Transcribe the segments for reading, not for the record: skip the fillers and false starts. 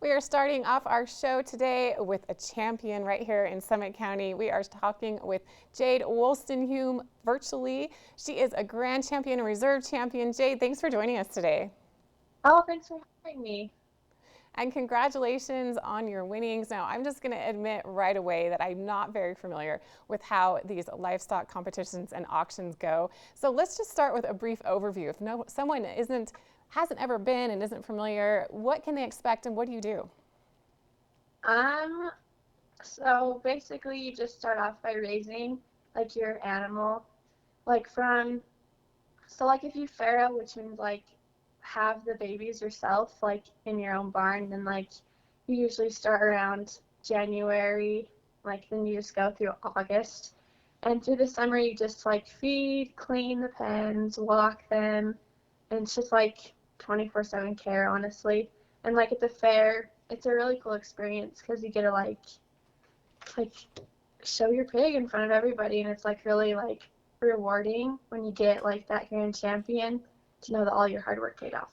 We are starting off our show today with a champion right here in Summit County. We are talking with Jade Whoolstenhulme virtually. She is a grand champion and reserve champion. Jade, thanks for joining us today. Oh, thanks for having me. And congratulations on your winnings. Now, I'm just going to admit right away that I'm not very familiar with how these livestock competitions and auctions go. So let's just start with a brief overview. If someone hasn't ever been and isn't familiar, what can they expect and what do you do? Um, so basically you just start off by raising like your animal, like if you farrow, which means like have the babies yourself, like in your own barn, then like you usually start around January, like then you just go through August. And through the summer you just like feed, clean the pens, walk them, and it's just like 24/7 care, honestly. And like at the fair, it's a really cool experience because you get to like show your pig in front of everybody, and it's like really like rewarding when you get like that grand champion to know that all your hard work paid off.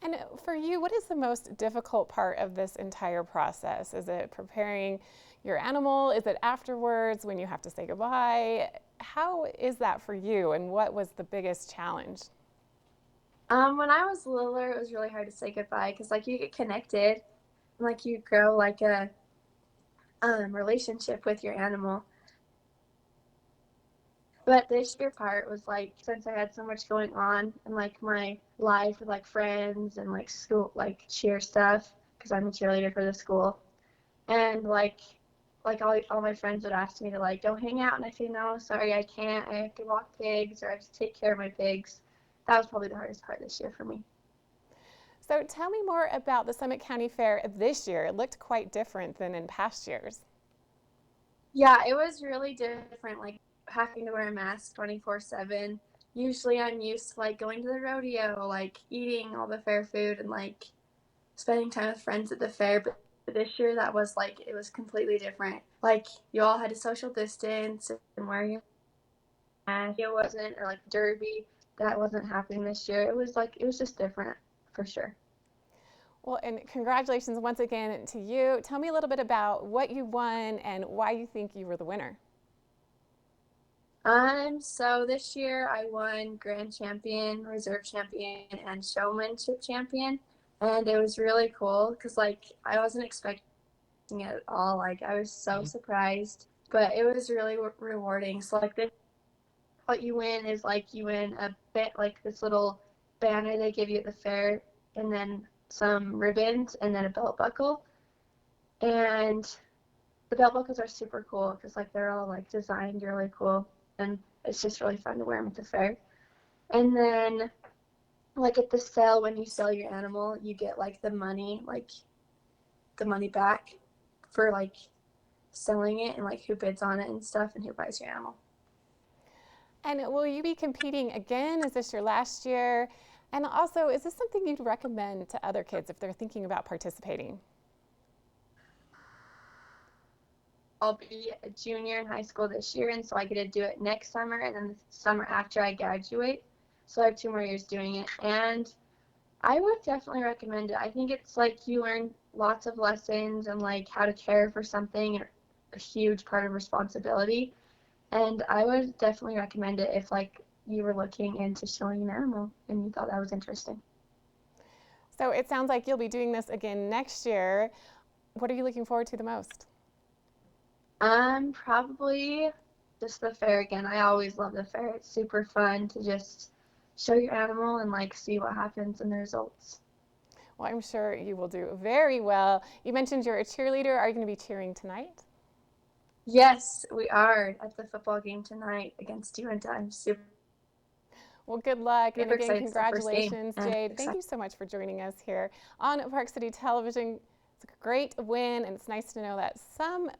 And for you, what is the most difficult part of this entire process? Is it preparing your animal? Is it afterwards when you have to say goodbye? How is that for you, and what was the biggest challenge? When I was littler, it was really hard to say goodbye because like you get connected, and like you grow like a relationship with your animal. But this year part was like since I had so much going on in like my life with like friends and like school like cheer stuff because I'm a cheerleader for the school, and like all my friends would ask me to like go hang out, and I say no, sorry, I can't. I have to walk pigs or I have to take care of my pigs. That was probably the hardest part this year for me. So tell me more about the Summit County Fair this year. It looked quite different than in past years. Yeah, it was really different, like having to wear a mask 24/7. Usually I'm used to like going to the rodeo, like eating all the fair food and like spending time with friends at the fair, but this year that was like it was completely different. Like you all had to social distance and wear your mask. It wasn't or like derby that wasn't happening this year. It was just different for sure. Well, and congratulations once again to you. Tell me a little bit about what you won and why you think you were the winner. So this year I won Grand Champion, Reserve Champion, and Showmanship Champion, and it was really cool because like I wasn't expecting it at all. Like I was so surprised, but it was really rewarding. So like this, what you win is like you win a bit like this little banner they give you at the fair, and then some ribbons, and then a belt buckle, and the belt buckles are super cool because like they're all like designed really cool, and it's just really fun to wear them at the fair. And then like at the sale, when you sell your animal, you get like the money back for like selling it and like who bids on it and stuff and who buys your animal. And will you be competing again? Is this your last year? And also, is this something you'd recommend to other kids if they're thinking about participating? I'll be a junior in high school this year, and so I get to do it next summer and then the summer after I graduate. So I have 2 more years doing it, and I would definitely recommend it. I think it's like you learn lots of lessons and like how to care for something, a huge part of responsibility. And I would definitely recommend it if like you were looking into showing an animal and you thought that was interesting. So it sounds like you'll be doing this again next year. What are you looking forward to the most? Probably just the fair again. I always love the fair. It's super fun to just show your animal and like see what happens in the results. Well, I'm sure you will do very well. You mentioned you're a cheerleader. Are you going to be cheering tonight? Yes, we are at the football game tonight against UNT. I'm super Well, good luck. And super again, excited. It's the first game congratulations, and Jade. Thank excited. you so much for joining us here on Park City Television. It's a great win, and it's nice to know that some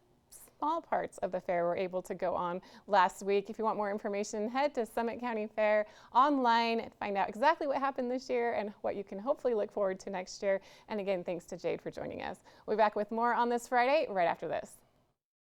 small parts of the fair were able to go on last week. If you want more information, head to Summit County Fair online and find out exactly what happened this year and what you can hopefully look forward to next year. And again, thanks to Jade for joining us. We'll be back with more on this Friday right after this.